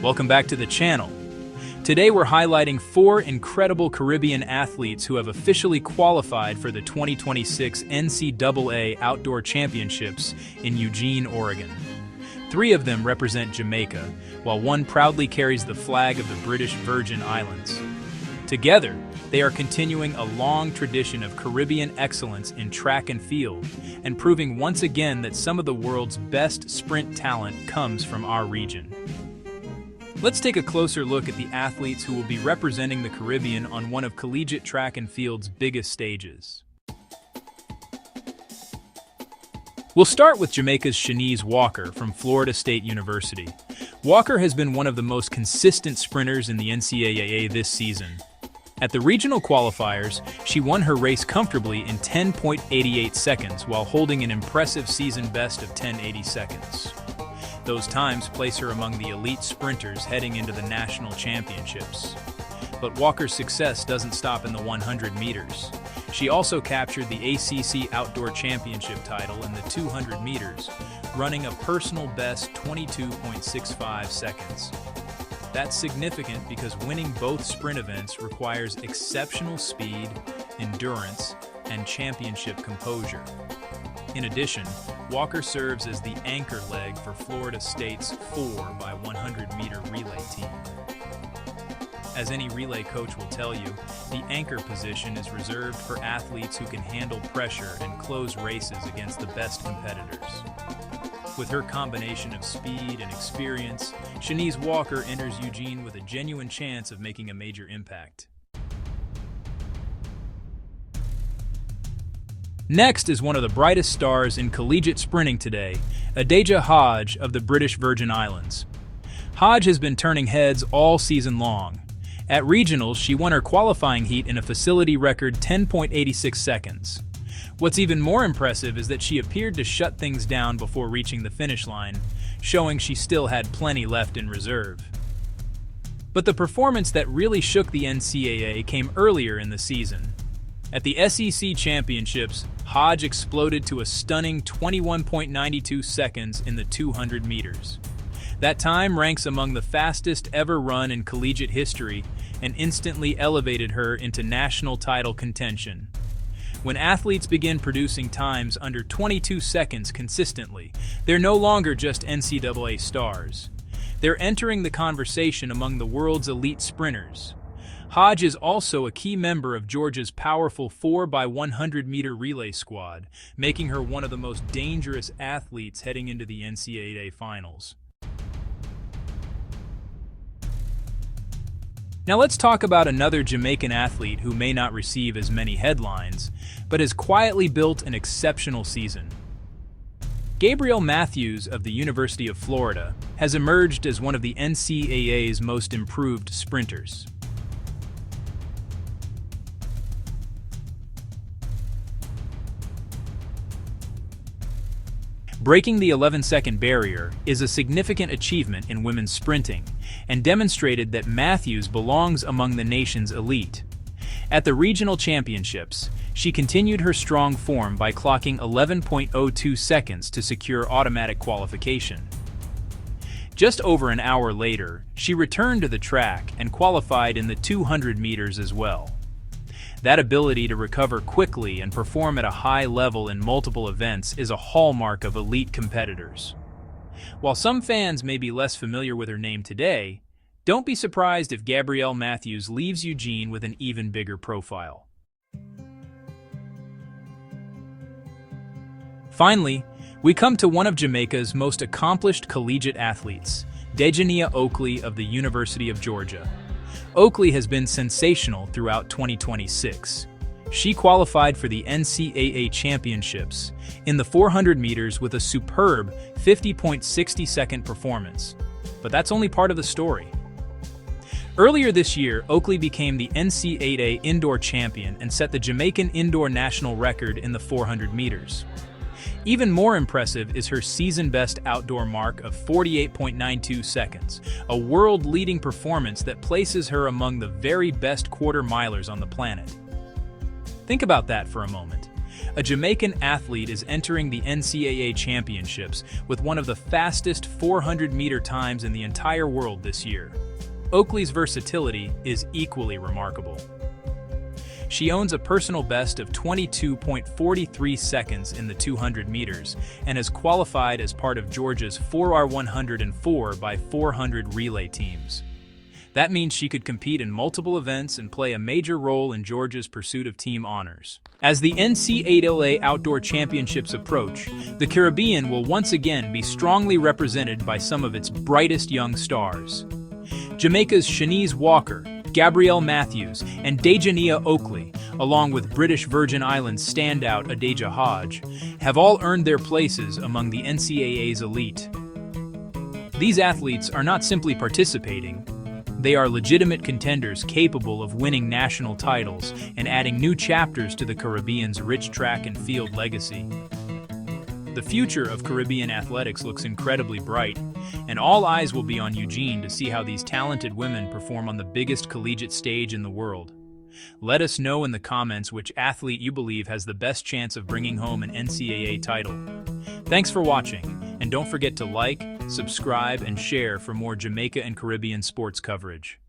Welcome back to the channel. Today we're highlighting 4 incredible Caribbean athletes who have officially qualified for the 2026 NCAA Outdoor Championships in Eugene, Oregon. 3 of them represent Jamaica, while 1 proudly carries the flag of the British Virgin Islands. Together, they are continuing a long tradition of Caribbean excellence in track and field, and proving once again that some of the world's best sprint talent comes from our region. Let's take a closer look at the athletes who will be representing the Caribbean on one of collegiate track and field's biggest stages. We'll start with Jamaica's Shenese Walker from Florida State University. Walker has been one of the most consistent sprinters in the NCAA this season. At the regional qualifiers, she won her race comfortably in 10.88 seconds while holding an impressive season best of 10.80 seconds. Those times place her among the elite sprinters heading into the national championships. But Walker's success doesn't stop in the 100 meters. She also captured the ACC Outdoor Championship title in the 200 meters, running a personal best 22.65 seconds. That's significant because winning both sprint events requires exceptional speed, endurance, and championship composure. In addition, Walker serves as the anchor leg for Florida State's 4x100-meter relay team. As any relay coach will tell you, the anchor position is reserved for athletes who can handle pressure and close races against the best competitors. With her combination of speed and experience, Shenese Walker enters Eugene with a genuine chance of making a major impact. Next is one of the brightest stars in collegiate sprinting today, Adaejah Hodge of the British Virgin Islands. Hodge has been turning heads all season long. At regionals, she won her qualifying heat in a facility record 10.86 seconds. What's even more impressive is that she appeared to shut things down before reaching the finish line, showing she still had plenty left in reserve. But the performance that really shook the NCAA came earlier in the season. At the SEC Championships, Hodge exploded to a stunning 21.92 seconds in the 200 meters. That time ranks among the fastest ever run in collegiate history and instantly elevated her into national title contention. When athletes begin producing times under 22 seconds consistently, they're no longer just NCAA stars. They're entering the conversation among the world's elite sprinters. Hodge is also a key member of Georgia's powerful 4x100-meter relay squad, making her one of the most dangerous athletes heading into the NCAA finals. Now let's talk about another Jamaican athlete who may not receive as many headlines, but has quietly built an exceptional season. Gabrielle Matthews of the University of Florida has emerged as one of the NCAA's most improved sprinters. Breaking the 11-second barrier is a significant achievement in women's sprinting, and demonstrated that Matthews belongs among the nation's elite. At the regional championships, she continued her strong form by clocking 11.02 seconds to secure automatic qualification. Just over an hour later, she returned to the track and qualified in the 200 meters as well. That ability to recover quickly and perform at a high level in multiple events is a hallmark of elite competitors. While some fans may be less familiar with her name today, don't be surprised if Gabrielle Matthews leaves Eugene with an even bigger profile. Finally, we come to one of Jamaica's most accomplished collegiate athletes, Dejanea Oakley of the University of Georgia. Oakley has been sensational throughout 2026. She qualified for the NCAA Championships in the 400 meters with a superb 50.60-second performance. But that's only part of the story. Earlier this year, Oakley became the NCAA Indoor Champion and set the Jamaican Indoor National Record in the 400 meters. Even more impressive is her season-best outdoor mark of 48.92 seconds, a world-leading performance that places her among the very best quarter-milers on the planet. Think about that for a moment. A Jamaican athlete is entering the NCAA Championships with one of the fastest 400-meter times in the entire world this year. Oakley's versatility is equally remarkable. She owns a personal best of 22.43 seconds in the 200 meters and has qualified as part of Georgia's 4x104 by 400 relay teams. That means she could compete in multiple events and play a major role in Georgia's pursuit of team honors. As the NCAA Outdoor Championships approach, the Caribbean will once again be strongly represented by some of its brightest young stars. Jamaica's Shenese Walker, Gabrielle Matthews, and Dejanea Oakley, along with British Virgin Islands standout Adaejah Hodge, have all earned their places among the NCAA's elite. These athletes are not simply participating, they are legitimate contenders capable of winning national titles and adding new chapters to the Caribbean's rich track and field legacy. The future of Caribbean athletics looks incredibly bright, and all eyes will be on Eugene to see how these talented women perform on the biggest collegiate stage in the world. Let us know in the comments which athlete you believe has the best chance of bringing home an NCAA title. Thanks for watching, and don't forget to like, subscribe, and share for more Jamaica and Caribbean sports coverage.